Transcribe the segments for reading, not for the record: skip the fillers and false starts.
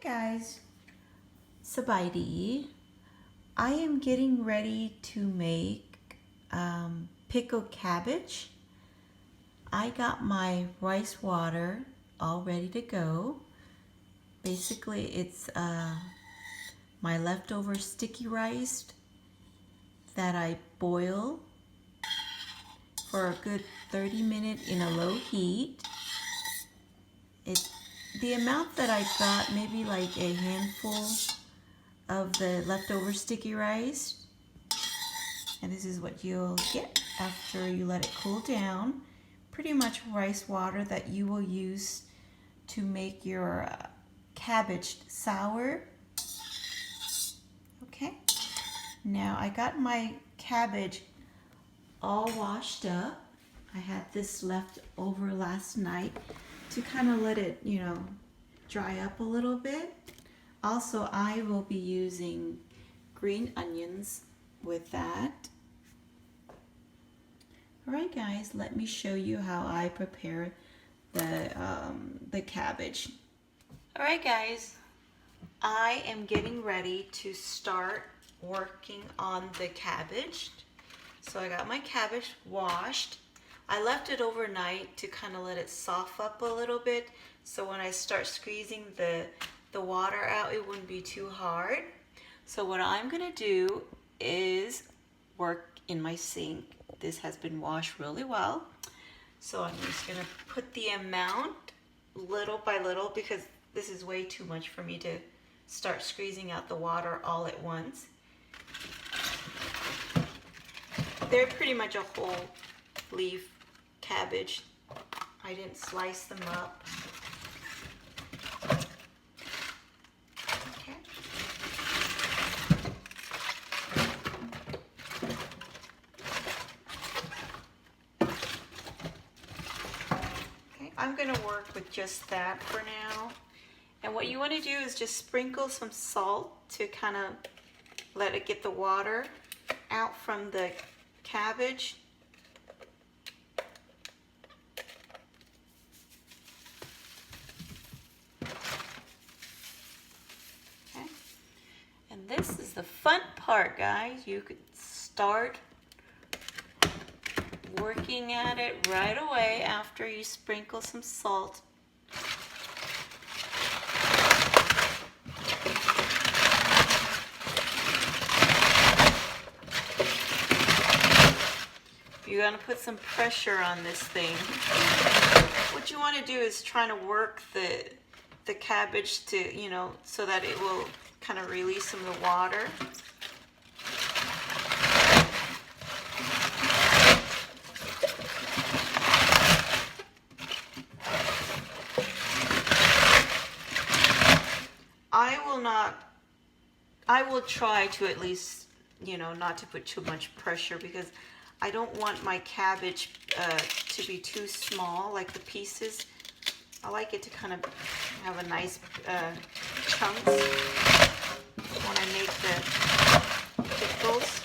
guys, Sabaidi. I am getting ready to make pickled cabbage. I got my rice water all ready to go. Basically, it's my leftover sticky rice that I boil for a good 30 minutes in a low heat. The amount that I got, maybe like a handful of the leftover sticky rice. And this is what you'll get after you let it cool down. Pretty much rice water that you will use to make your cabbage sour. Okay, now I got my cabbage all washed up. I had this left over last night to kind of let it, dry up a little bit. Also, I will be using green onions with that. All right, guys, let me show you how I prepare the cabbage. All right, guys, I am getting ready to start working on the cabbage. So I got my cabbage washed. I left it overnight to kind of let it soften up a little bit, so when I start squeezing the water out, it wouldn't be too hard. So what I'm gonna do is work in my sink. This has been washed really well. So I'm just gonna put the amount little by little, because this is way too much for me to start squeezing out the water all at once. They're pretty much a whole leaf cabbage. I didn't slice them up. Okay. Okay, I'm gonna work with just that for now. And what you want to do is just sprinkle some salt to kind of let it get the water out from the cabbage. Okay. And this is the fun part, guys. You could start working at it right away after you sprinkle some salt. You're going to put some pressure on this thing. What you want to do is try to work the cabbage to, so that it will kind of release some of the water. I will try to at least, not to put too much pressure, because I don't want my cabbage to be too small, like the pieces. I like it to kind of have a nice chunks when I make the pickles.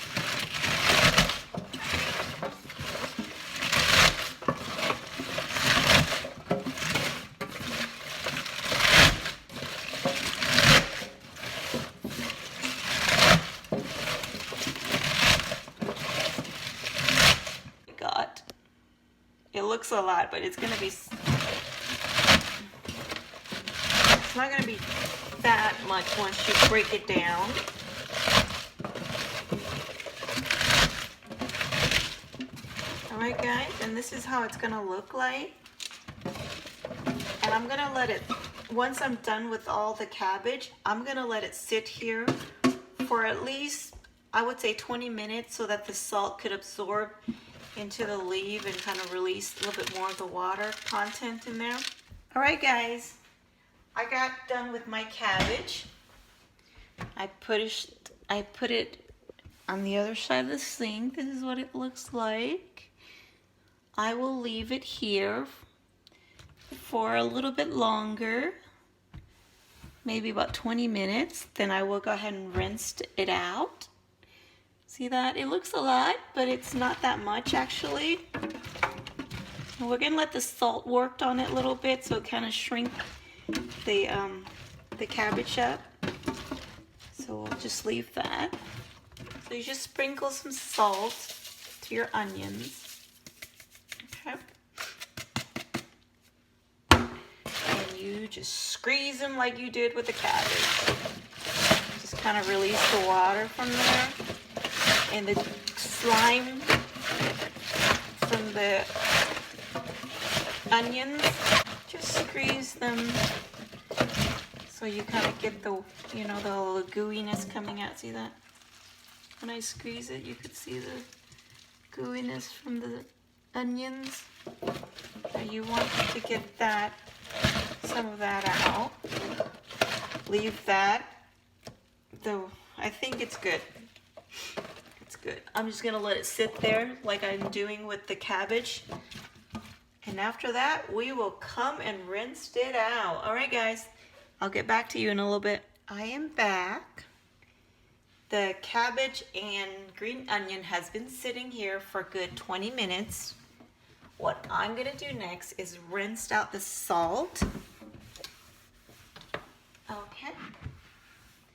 It looks a lot, but it's not gonna be that much once you break it down. All right, guys, and this is how it's gonna look like. And I'm gonna let it, once I'm done with all the cabbage, I'm gonna let it sit here for at least, I would say 20 minutes, so that the salt could absorb into the leaf and kind of release a little bit more of the water content in there. All right, guys, I got done with my cabbage. I put it on the other side of the sink. This is what it looks like. I will leave it here for a little bit longer, maybe about 20 minutes. Then I will go ahead and rinse it out. See that? It looks a lot, but it's not that much actually. And we're gonna let the salt work on it a little bit, so it kind of shrink the the cabbage up. So we'll just leave that. So you just sprinkle some salt to your onions. Okay. And you just squeeze them like you did with the cabbage. Just kind of release the water from there. And the slime from the onions, just squeeze them so you kind of get the, you know, the little gooiness coming out. See that? When I squeeze it, you could see the gooiness from the onions. Now you want to get that, some of that out. Leave that. Though I think it's good. It's good. I'm just gonna let it sit there like I'm doing with the cabbage. And after that, we will come and rinse it out. All right, guys, I'll get back to you in a little bit. I am back. The cabbage and green onion has been sitting here for a good 20 minutes. What I'm gonna do next is rinse out the salt. Okay.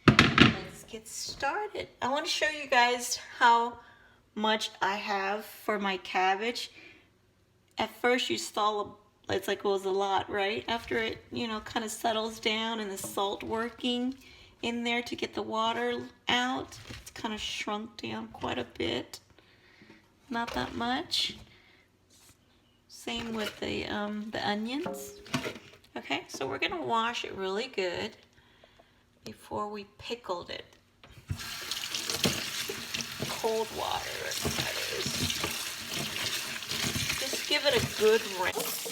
Let's get started. I want to show you guys how much I have for my cabbage. At first you saw it's like it was a lot, right? After it, you know, kind of settles down and the salt working in there to get the water out, it's kind of shrunk down quite a bit. Not that much. Same with the onions. Okay, so we're gonna wash it really good before we pickled it. Cold water, that is. Just give it a good rinse.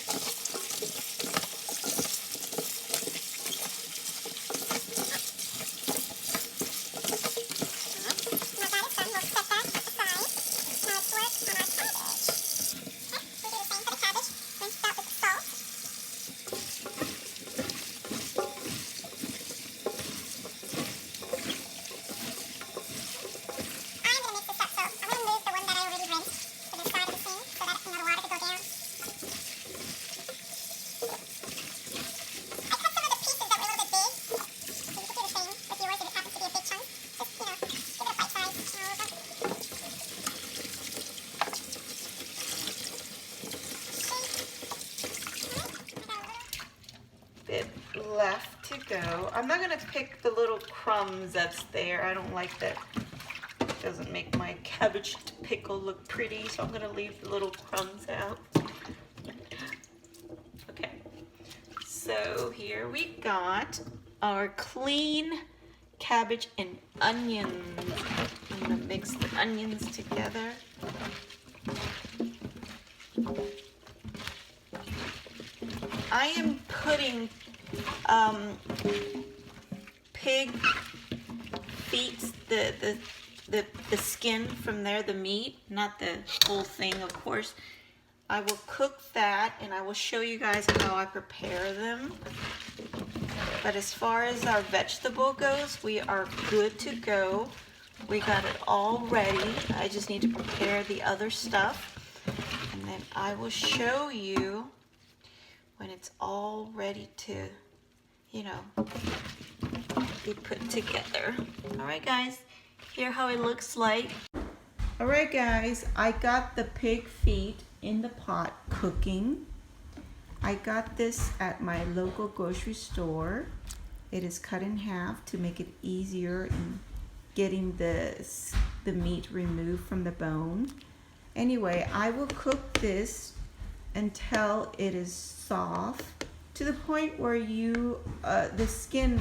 Left to go. I'm not gonna pick the little crumbs that's there. I don't like that. It doesn't make my cabbage pickle look pretty, so I'm gonna leave the little crumbs out. Okay, so here we got our clean cabbage and onions. I'm gonna mix the onions together. I am putting pig feet, the skin from there, the meat, not the whole thing, of course. I will cook that and I will show you guys how I prepare them. But as far as our vegetable goes, we are good to go. We got it all ready. I just need to prepare the other stuff. And then I will show you when it's all ready to, you know, be put together. All right, guys, here how it looks like. All right, guys, I got the pig feet in the pot cooking. I got this at my local grocery store. It is cut in half to make it easier in getting the meat removed from the bone. Anyway, I will cook this until it is soft to the point where you the skin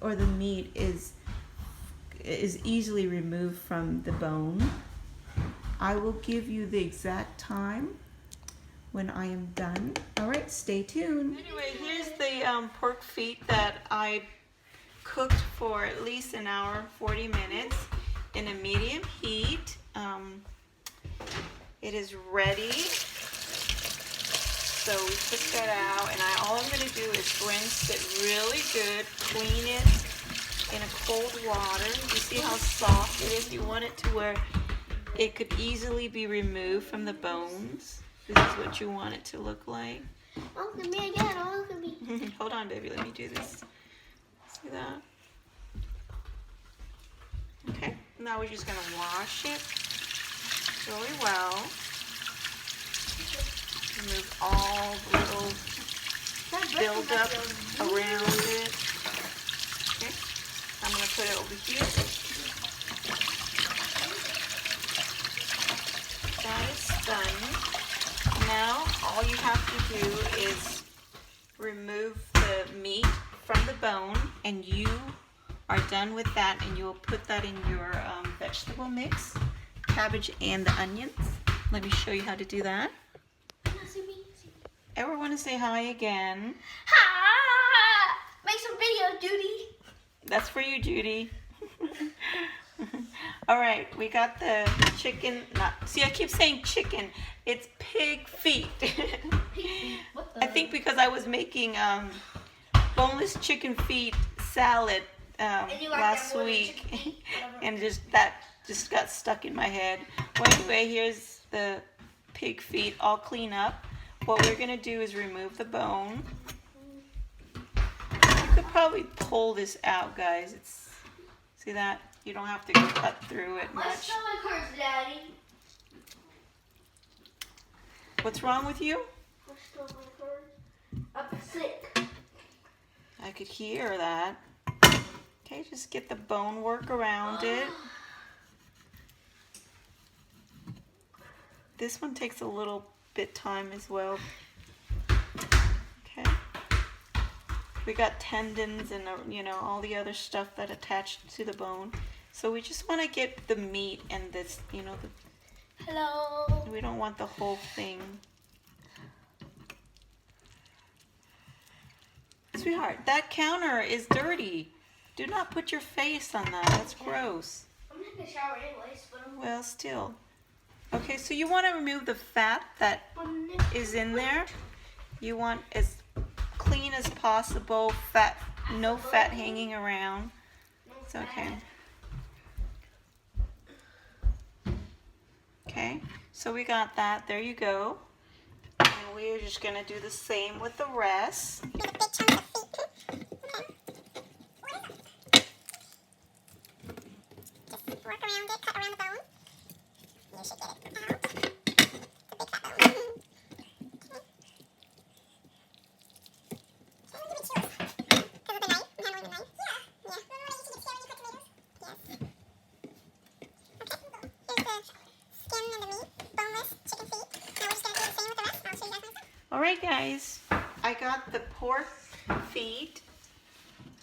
or the meat is easily removed from the bone. I will give you the exact time when I am done. All right, stay tuned. Anyway, here's the pork feet that I cooked for at least an hour, 40 minutes in a medium heat. It is ready. So we took that out, and all I'm going to do is rinse it really good, clean it in a cold water. You see how soft it is? You want it to where it could easily be removed from the bones. This is what you want it to look like. Oh, look at me again. Oh, look at me. Hold on, baby. Let me do this. See that? Okay, now we're just gonna wash it really well. Remove all the little buildup around it. Okay, I'm gonna put it over here. That is done. Now all you have to do is remove the meat from the bone, and you are done with that, and you will put that in your vegetable mix, cabbage and the onions. Let me show you how to do that. Ever want to say hi again? Ha! Make some videos, Judy. That's for you, Judy. All right, we got the chicken. See, I keep saying chicken. It's pig feet. What the? I think because I was making boneless chicken feet salad last week, and that just got stuck in my head. Well, anyway, here's the pig feet all clean up. What we're gonna do is remove the bone. You could probably pull this out, guys. See that? You don't have to cut through it much. My stomach hurts, Daddy. What's wrong with you? My stomach hurts. I'm sick. I could hear that. Okay, just get the bone work around it. This one takes a little bit time as well. Okay. We got tendons and all the other stuff that attached to the bone. So we just want to get the meat and this, Hello. we don't want the whole thing. Sweetheart, that counter is dirty. Do not put your face on that. That's gross. I'm taking a shower anyways, but Well, still. Okay, so you want to remove the fat that is in there. You want as clean as possible, no fat hanging around. It's okay. Okay, so we got that. There you go. And we're just going to do the same with the rest. Just work around it, cut around the bone. You should get it out. All right, guys, I got the pork feet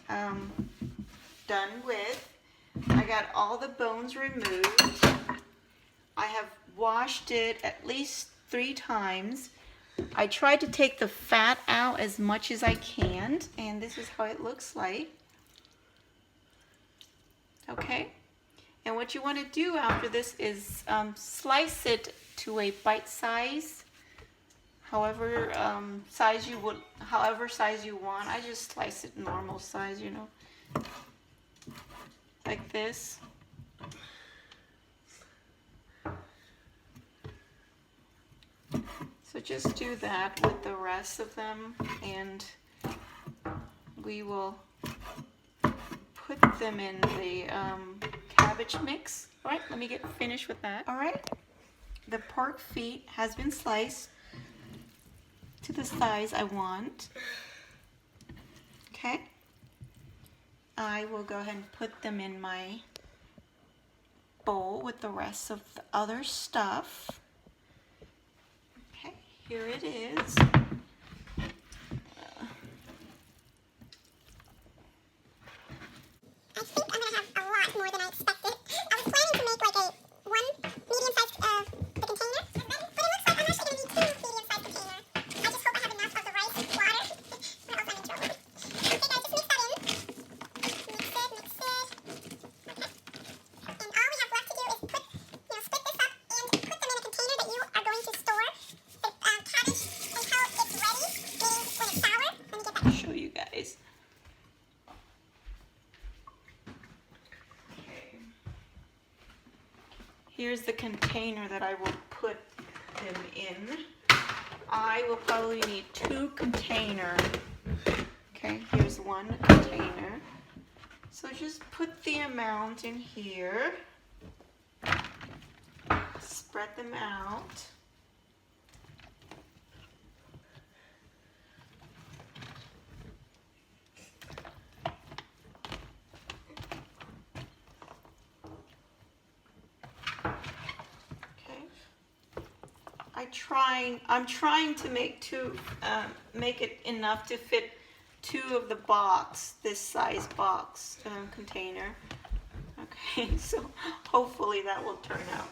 done with. I got all the bones removed. I have washed it at least 3 times. I tried to take the fat out as much as I can, and this is how it looks like. Okay, and what you want to do after this is slice it to a bite size. However size you want. I just slice it normal size, like this. So just do that with the rest of them, and we will put them in the cabbage mix. All right, let me get finished with that. All right, the pork feet has been sliced to the size I want. Okay, I will go ahead and put them in my bowl with the rest of the other stuff. Okay, here it is. I think I'm going to have a lot more than I expected. I was planning to make like one medium-sized the container, but it looks like I'm actually going to need 2 medium-sized containers. I just hope I have enough of the rice water, or else I'm in trouble. Okay guys, just mix that in. Mix it. Okay. And all we have left to do is split this up and put them in a container that you are going to store the cabbage until it's ready, meaning when it's sour. Let me get that. I'll show you guys. Here's the container that I will put them in. I will probably need 2 containers. Okay, here's one container. So just put the amount in here. Spread them out. I'm trying to make make it enough to fit 2 of the box, this size box container. Okay, so hopefully that will turn out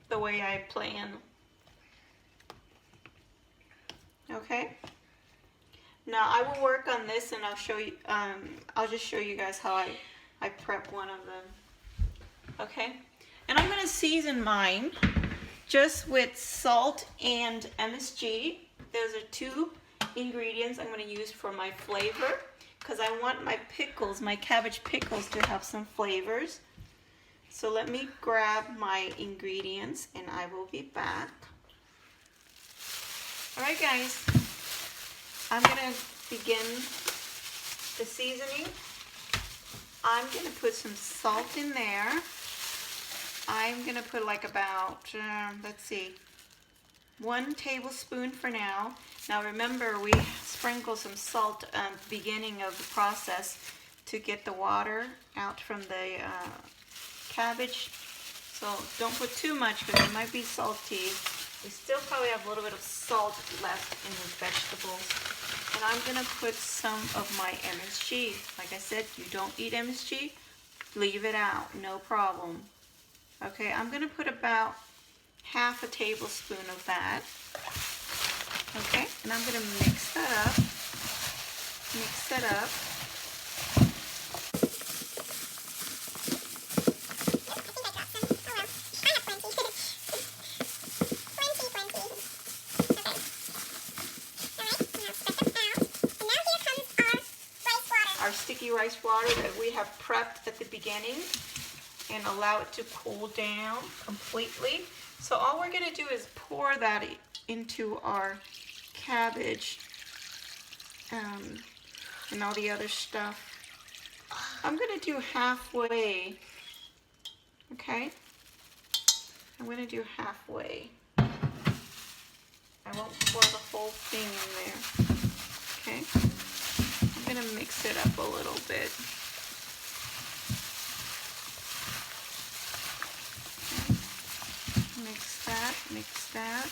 the way I plan. Okay. Now I will work on this and I'll show you. I'll just show you guys how I prep one of them. Okay, and I'm gonna season mine just with salt and MSG. Those are 2 ingredients I'm going to use for my flavor because I want my pickles, my cabbage pickles, to have some flavors. So let me grab my ingredients and I will be back. Alright guys, I'm going to begin the seasoning. I'm going to put some salt in there. I'm going to put like about, let's see, 1 tablespoon for now. Now remember, we sprinkle some salt at the beginning of the process to get the water out from the cabbage. So don't put too much because it might be salty. We still probably have a little bit of salt left in the vegetables. And I'm going to put some of my MSG. Like I said, you don't eat MSG, leave it out, no problem. Okay, I'm going to put about half a tablespoon of that. Okay, and I'm going to mix that up. Mix it up. Our sticky rice water that we have prepped at the beginning, and allow it to cool down completely. So all we're going to do is pour that into our cabbage and all the other stuff. I'm going to do halfway. Okay? I'm going to do halfway. I won't pour the whole thing in there. Okay? I'm going to mix it up a little bit. Mix that.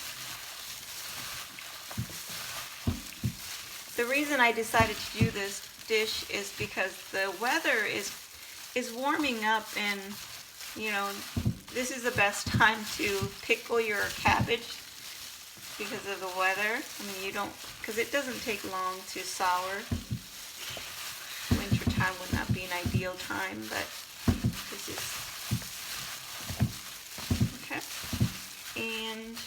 The reason I decided to do this dish is because the weather is warming up, and you know, this is the best time to pickle your cabbage because of the weather. I mean, you don't, because it doesn't take long to sour. Winter time would not be an ideal time, but this is okay. And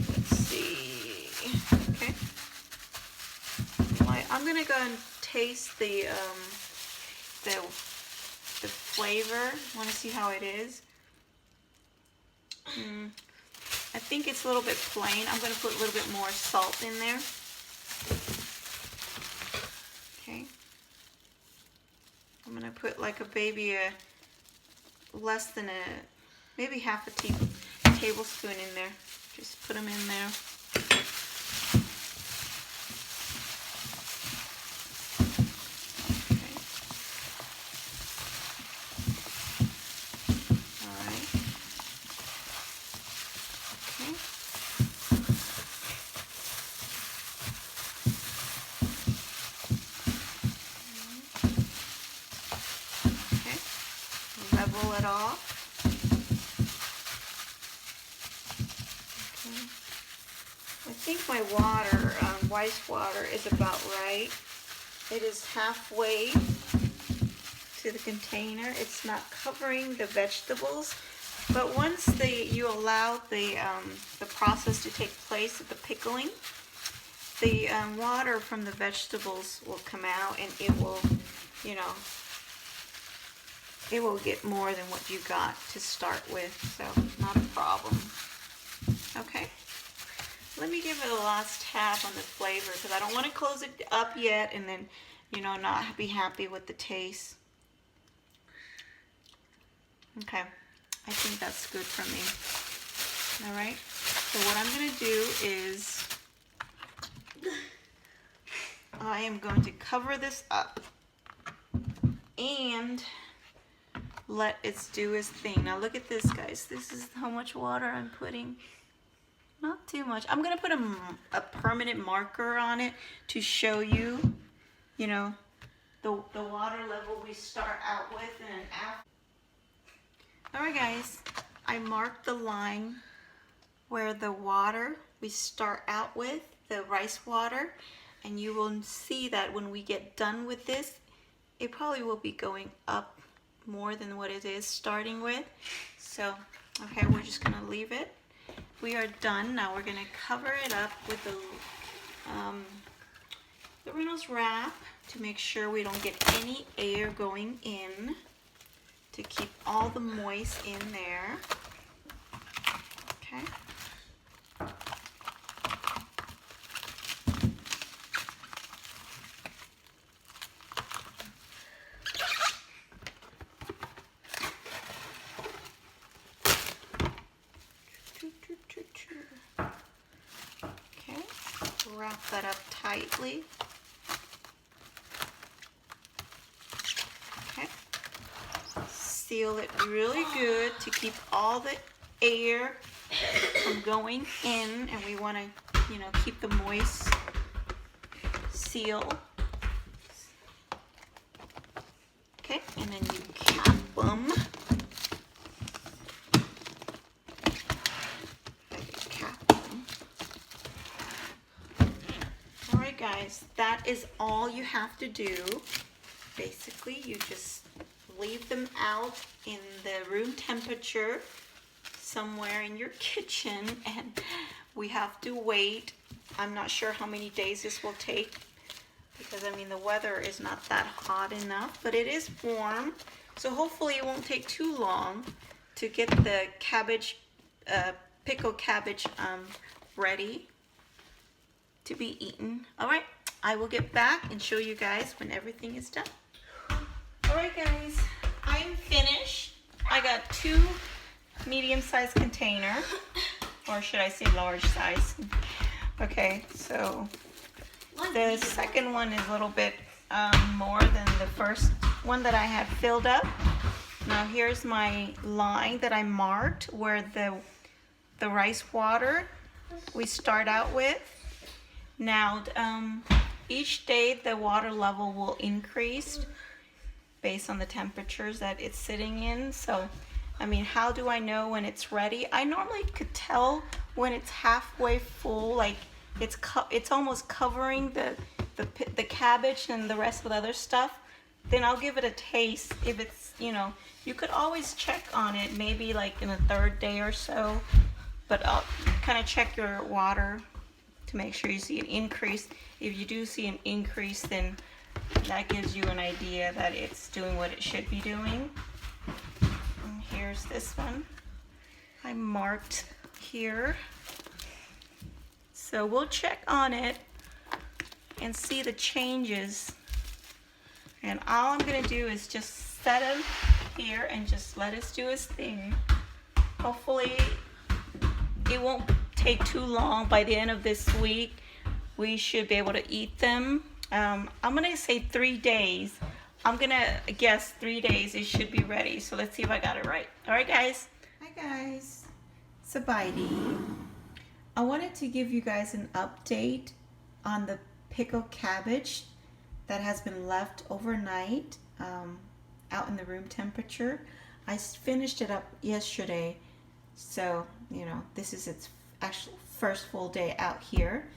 let's see. Okay. I'm gonna go and taste the flavor. Want to see how it is? I think it's a little bit plain. I'm gonna put a little bit more salt in there. Okay. I'm gonna put like less than maybe half a tablespoon in there. Just put them in there. Okay. All right. Okay. Okay. Level it off. I think my water, rice water, is about right. It is halfway to the container. It's not covering the vegetables, but once you allow the process to take place of the pickling, the water from the vegetables will come out, and it will, you know, it will get more than what you got to start with, so not a problem. Okay. Let me give it a last tap on the flavor because I don't want to close it up yet and then you know, not be happy with the taste. Okay, I think that's good for me. All right, so what I'm gonna do is I am going to cover this up and let it do its thing. Now look at this, guys. This is how much water I'm putting. Not too much. I'm gonna put a permanent marker on it to show you, you know, the water level we start out with and after. All right, guys, I marked the line where the water we start out with, the rice water, and you will see that when we get done with this, it probably will be going up more than what it is starting with. So, okay, we're just gonna leave it. We are done. Now we're gonna cover it up with the Reynolds wrap to make sure we don't get any air going in, to keep all the moist in there. Okay. Okay, wrap that up tightly. Okay, seal it really good to keep all the air from going in, and we want to, you know, keep the moist seal. Okay, and then you cap them. Alright guys, that is all you have to do. Basically, you just leave them out in the room temperature somewhere in your kitchen, and we have to wait. I'm not sure how many days this will take, because I mean the weather is not that hot enough, but it is warm, so hopefully it won't take too long to get the cabbage, pickled cabbage ready to be eaten. All right, I will get back and show you guys when everything is done. All right guys, I am finished. I got 2 medium-sized container, or should I say large size. Okay, so the second one is a little bit more than the first one that I had filled up. Now here's my line that I marked where the rice water we start out with. Now each day the water level will increase based on the temperatures that it's sitting in. So I mean, how do I know when it's ready? I normally could tell when it's halfway full, like it's almost covering the cabbage and the rest of the other stuff. Then I'll give it a taste. If it's, you know, you could always check on it maybe like in the 3rd day or so, but I'll kind of check your water to make sure you see an increase. If you do see an increase, then that gives you an idea that it's doing what it should be doing. And here's this one I marked here. So we'll check on it and see the changes. And all I'm gonna do is just set him here and just let us do his thing. Hopefully it won't take too long. By the end of this week, we should be able to eat them. I'm gonna say 3 days. I'm gonna guess 3 days it should be ready. So let's see if I got it right. All right, guys. Hi, guys. It's Abidi. I wanted to give you guys an update on the pickled cabbage that has been left overnight out in the room temperature. I finished it up yesterday, so you know this is its actual first full day out here.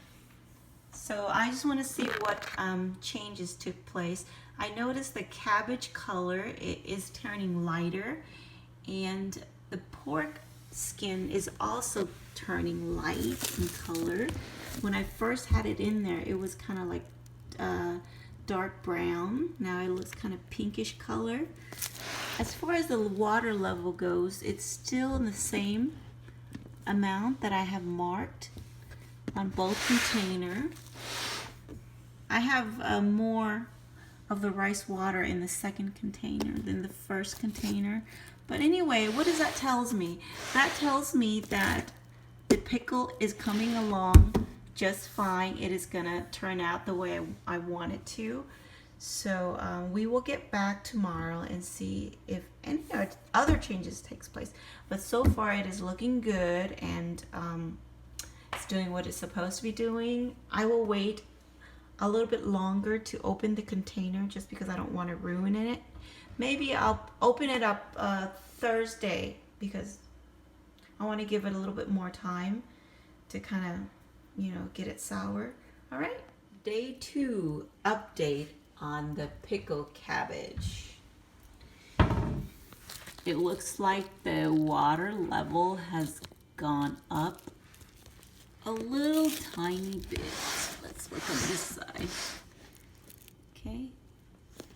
So I just want to see what changes took place. I noticed the cabbage color is turning lighter, and the pork skin is also turning light in color. When I first had it in there, it was kind of like dark brown. Now it looks kind of pinkish color. As far as the water level goes, it's still in the same amount that I have marked on both container. I have more of the rice water in the second container than the first container. But anyway, what does that tells me? That tells me that the pickle is coming along just fine. It is gonna turn out the way I want it to. So we will get back tomorrow and see if any other changes takes place. But so far it is looking good, and it's doing what it's supposed to be doing. I will wait a little bit longer to open the container just because I don't want to ruin it. Maybe I'll open it up Thursday because I want to give it a little bit more time to kind of, get it sour. All right. Day 2 update on the pickled cabbage. It looks like the water level has gone up a little tiny bit. Let's look on this side. Okay,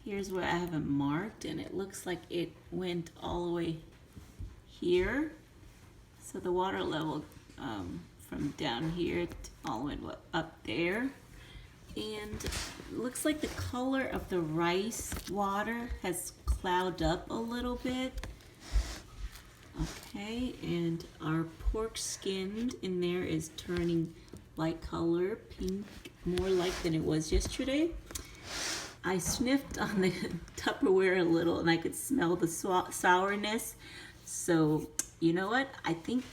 here's where I have it marked, and it looks like it went all the way here. So the water level from down here all went up there. And it looks like the color of the rice water has clouded up a little bit. Okay, and our pork skinned in there is turning light color, pink, more light than it was yesterday. I sniffed on the Tupperware a little and I could smell the sourness. So, you know what? I think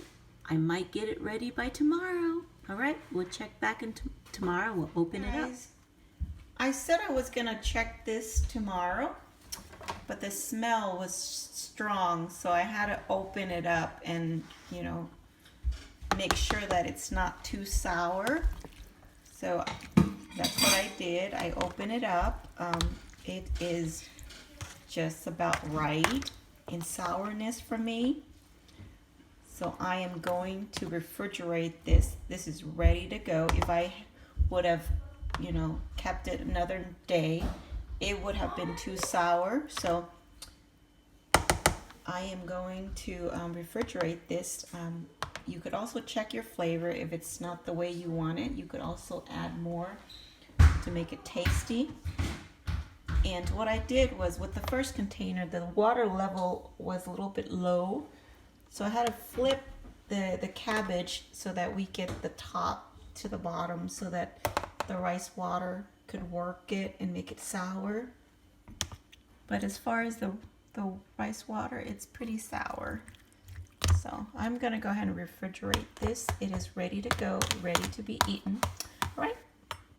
I might get it ready by tomorrow. All right, we'll check back in tomorrow. We'll open it up. I said I was gonna check this tomorrow, but the smell was strong, so I had to open it up and, make sure that it's not too sour. So that's what I did. I opened it up. It is just about right in sourness for me. So I am going to refrigerate this. This is ready to go. If I would have, kept it another day, it would have been too sour. So I am going to refrigerate this. You could also check your flavor. If it's not the way you want it, you could also add more to make it tasty. And what I did was, with the first container, the water level was a little bit low. So I had to flip the cabbage so that we get the top to the bottom so that the rice water could work it and make it sour. But as far as the rice water, it's pretty sour. So I'm gonna go ahead and refrigerate this. It is ready to go, ready to be eaten.